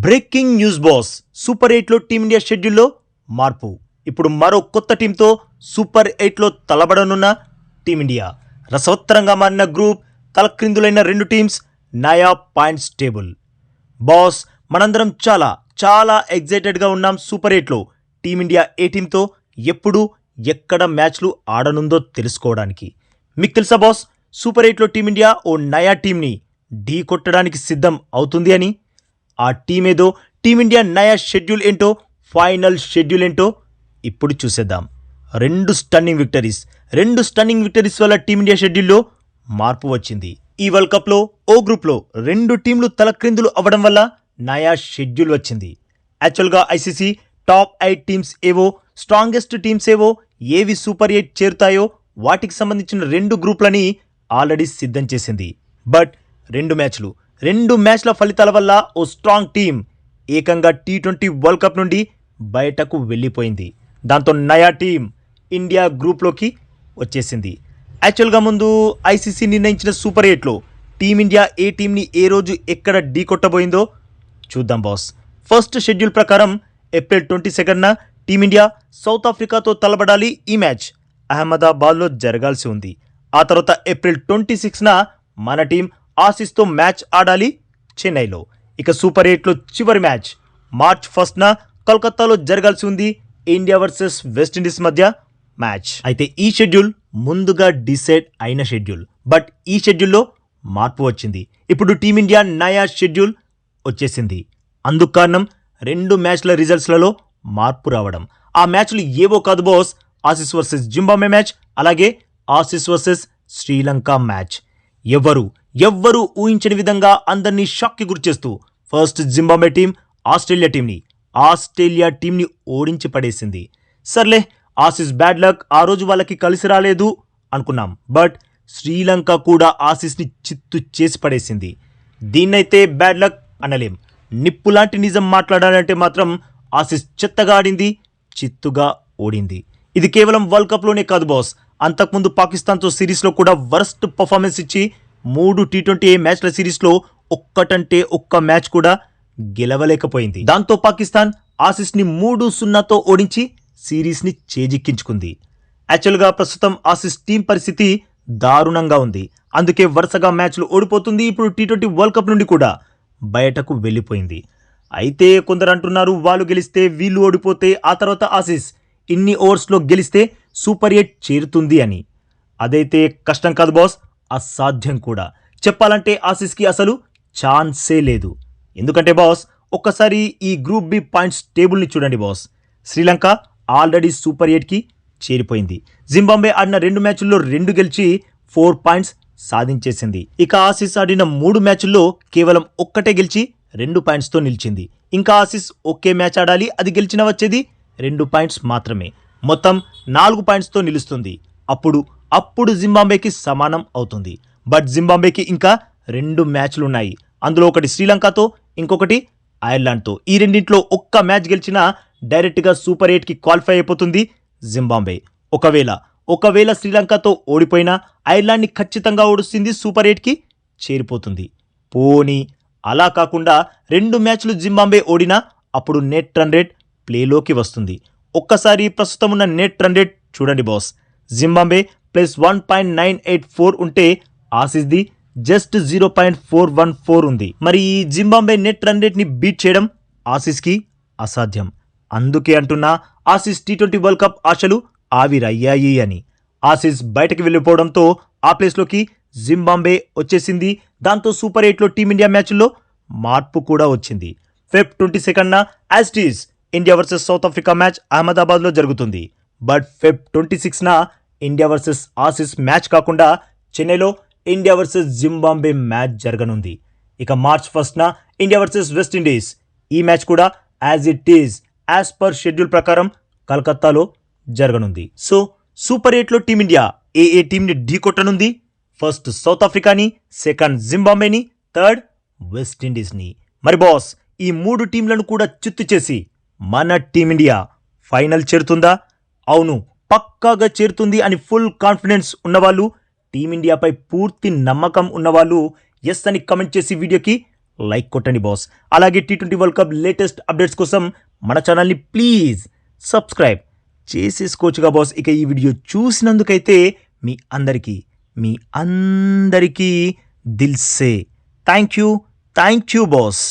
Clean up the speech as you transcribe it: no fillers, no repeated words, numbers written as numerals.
Breaking news boss. Super 8లో team India షెడ్యూల్లో మార్పు. ఇప్పుడు మరో కొత్త టీంతో సూపర్ 8లో తలబడనున్న టీమిండియా. రసవత్తరంగా మారిన గ్రూప్, తలక్రిందులైన రెండు టీమ్స్, నయా పాయింట్స్ టేబుల్. బాస్, మనందరం చాలా చాలా ఎగ్జైటెడ్గా ఉన్నాం సూపర్ 8లో టీమిండియా ఏ టీంతో ఎప్పుడు ఎక్కడ మ్యాచ్లు ఆడనుందో తెలుసుకోవడానికి. మీకు తెలుసా బాస్, సూపర్ 8లో టీమిండియా ఓ నయా టీంని ఢీ కొట్టడానికి సిద్ధం అవుతుంది అని. ఆ టీం ఏదో, టీమిండియా నయా షెడ్యూల్ ఏంటో, ఫైనల్ షెడ్యూల్ ఏంటో ఇప్పుడు చూసేద్దాం. రెండు స్టన్నింగ్ విక్టరీస్ వల్ల టీమిండియా షెడ్యూల్లో మార్పు వచ్చింది. ఈ వరల్డ్ కప్లో ఓ గ్రూప్లో రెండు టీంలు తలక్రిందులు అవ్వడం వల్ల నయా షెడ్యూల్ వచ్చింది. యాక్చువల్గా ఐసీసీ టాప్ 8 టీమ్స్ ఏవో, స్ట్రాంగెస్ట్ టీమ్స్ ఏవో, ఏవి సూపర్ 8 చేరుతాయో వాటికి సంబంధించిన రెండు గ్రూప్లని ఆల్రెడీ సిద్ధం చేసింది. బట్ రెండు మ్యాచ్ల ఫలితాల వల్ల ఓ స్ట్రాంగ్ టీం ఏకంగా T20 వరల్డ్ కప్ నుండి బయటకు వెళ్ళిపోయింది. దాంతో నయా టీం ఇండియా గ్రూప్లోకి వచ్చేసింది. యాక్చువల్గా ముందు ఐసీసీ నిర్ణయించిన సూపర్ 8లో టీమిండియా ఏ టీంని ఏ రోజు ఎక్కడ ఢీ కొట్టబోయిందో చూద్దాం బాస్. ఫస్ట్ షెడ్యూల్ ప్రకారం ఏప్రిల్ 22న టీమిండియా సౌత్ ఆఫ్రికాతో తలబడాలి. ఈ మ్యాచ్ అహ్మదాబాద్లో జరగాల్సి ఉంది. ఆ తర్వాత ఏప్రిల్ 26న మన టీం ఆసీస్తో మ్యాచ్ ఆడాలి చెన్నైలో. ఇక సూపర్ 8లో చివరి మ్యాచ్ మార్చ్ 1న కోల్కతాలో జరగాల్సి ఉంది. ఇండియా వర్సెస్ వెస్టిండీస్ మధ్య మ్యాచ్. అయితే ఈ షెడ్యూల్ ముందుగా డిసైడ్ అయిన షెడ్యూల్, బట్ ఈ షెడ్యూల్లో మార్పు వచ్చింది. ఇప్పుడు టీమిండియా నయా షెడ్యూల్ వచ్చేసింది. అందుకు కారణం రెండు మ్యాచ్ల రిజల్ట్స్లలో మార్పు రావడం. ఆ మ్యాచ్లు ఏవో కాదు boss, Aussies versus Zimbabwe match, అలాగే ఆసీస్ వర్సెస్ శ్రీలంక మ్యాచ్. ఎవ్వరూ ఊహించని విధంగా అందరినీ షాక్కి గురిచేస్తూ ఫస్ట్ జింబాబ్వే టీం ఆస్ట్రేలియా టీంని ఓడించి పడేసింది. సర్లే, ఆసీస్ బ్యాడ్ లక్, ఆ రోజు వాళ్ళకి కలిసి రాలేదు అనుకున్నాం. బట్ శ్రీలంక కూడా ఆసీస్ని చిత్తు చేసి పడేసింది. దీన్నైతే బ్యాడ్ లక్ అనలేం. నిప్పులాంటి నిజం మాట్లాడాలంటే మాత్రం ఆసీస్ చెత్తగా ఆడింది, చిత్తుగా ఓడింది. ఇది కేవలం వరల్డ్ కప్లోనే కాదు బాస్, అంతకుముందు పాకిస్తాన్తో సిరీస్లో కూడా వర్స్ట్ పర్ఫార్మెన్స్ ఇచ్చి 3 T20 మ్యాచ్ల సిరీస్లో ఒక్కటంటే ఒక్క మ్యాచ్ కూడా గెలవలేకపోయింది. దాంతో పాకిస్తాన్ ఆసీస్ని 3-0తో ఓడించి సిరీస్ని చేజిక్కించుకుంది. యాక్చువల్గా ప్రస్తుతం ఆసీస్ టీం పరిస్థితి దారుణంగా ఉంది. అందుకే వరుసగా మ్యాచ్లు ఓడిపోతుంది. ఇప్పుడు T20 వరల్డ్ కప్ నుండి కూడా బయటకు వెళ్ళిపోయింది. అయితే కొందరు అంటున్నారు, వాళ్ళు గెలిస్తే వీళ్ళు ఓడిపోతే ఆ తర్వాత ఆసీస్ ఇన్ని ఓవర్స్లో గెలిస్తే సూపర్ 8 చేరుతుంది అని. అదైతే కష్టం కాదు బాస్, అసాధ్యం కూడా. చెప్పాలంటే ఆసీస్కి అసలు ఛాన్సే లేదు. ఎందుకంటే బాస్, ఒక్కసారి ఈ గ్రూప్ బి పాయింట్స్ టేబుల్ని చూడండి బాస్. శ్రీలంక ఆల్రెడీ సూపర్ 8కి చేరిపోయింది. జింబాబ్వే ఆడిన 2 మ్యాచ్ల్లో 2 గెలిచి 4 పాయింట్స్ సాధించేసింది. ఇక ఆసీస్ ఆడిన 3 మ్యాచ్ల్లో కేవలం ఒక్కటే గెలిచి 2 పాయింట్స్తో నిలిచింది. ఇంకా ఆసీస్ ఒకే మ్యాచ్ ఆడాలి, అది గెలిచిన వచ్చేది 2 పాయింట్స్ మాత్రమే. మొత్తం 4 పాయింట్స్తో నిలుస్తుంది. అప్పుడు జింబాబ్వేకి సమానం అవుతుంది. బట్ జింబాబ్వేకి ఇంకా 2 మ్యాచ్లు ఉన్నాయి. అందులో ఒకటి శ్రీలంకతో, ఇంకొకటి ఐర్లాండ్తో. ఈ రెండింటిలో ఒక్క మ్యాచ్ గెలిచినా డైరెక్ట్గా సూపర్ 8కి క్వాలిఫై అయిపోతుంది జింబాబ్వే. ఒకవేళ శ్రీలంకతో ఓడిపోయినా ఐర్లాండ్ని ఖచ్చితంగా ఓడిస్తుంది, సూపర్ 8కి చేరిపోతుంది. పోనీ అలా కాకుండా 2 మ్యాచ్లు జింబాబ్వే ఓడినా అప్పుడు నెట్ రన్ రేట్ ప్లేలోకి వస్తుంది. ఒక్కసారి ప్రస్తుతం ఉన్న నెట్ రన్ రేట్ చూడండి బాస్. జింబాబ్వే +1.984 ఉంటే ఆసీస్ది జస్ట్ 0.414 ఉంది. మరి ఈ జింబాబ్వే నెట్ రన్ రేట్ని బీట్ చేయడం ఆసీస్కి అసాధ్యం. అందుకే అంటున్నా, ఆసీస్ T20 వరల్డ్ కప్ ఆశలు ఆవిరయ్యాయి అని. ఆసీస్ బయటకు వెళ్ళిపోవడంతో ఆ ప్లేస్లోకి జింబాబ్వే వచ్చేసింది. దాంతో సూపర్ 8లో టీమిండియా మ్యాచ్ల్లో మార్పు కూడా వచ్చింది. ఫెబ్ 22న as it is India versus South Africa match అహ్మదాబాద్లో జరుగుతుంది. బట్ ఫెబ్ 26న ఇండియా వర్సెస్ ఆసీస్ మ్యాచ్ కాకుండా చెన్నైలో ఇండియా వర్సెస్ జింబాబ్వే మ్యాచ్ జరగనుంది. ఇక మార్చ్ 1న ఇండియా వర్సెస్ వెస్టిండీస్. ఈ మ్యాచ్ కూడా as it is as per schedule ప్రకారం కలకత్తాలో జరగనుంది. సో సూపర్ 8లో టీమిండియా ఏ టీంని ఢీ కొట్టనుంది? ఫస్ట్ సౌత్ ఆఫ్రికాని, సెకండ్ జింబాబ్వేని, థర్డ్ వెస్టిండీస్ని. మరి బాస్, ఈ 3 టీంలను కూడా చిత్తు చేసి మన టీమిండియా ఫైనల్ చేరుతుందా? అవును, పక్కాగా చేరుతుంది అని ఫుల్ కాన్ఫిడెన్స్ ఉన్నవాళ్ళు, టీమిండియాపై పూర్తి నమ్మకం ఉన్నవాళ్ళు ఎస్ అని కమెంట్ చేసి వీడియోకి లైక్ కొట్టండి బాస్. అలాగే T20 world cup latest updates కోసం మన ఛానల్ని ప్లీజ్ సబ్స్క్రైబ్ చేసేసుకోవచ్చుగా బాస్. ఇక ఈ వీడియో చూసినందుకైతే మీ అందరికీ దిల్ సే థ్యాంక్ యూ బాస్.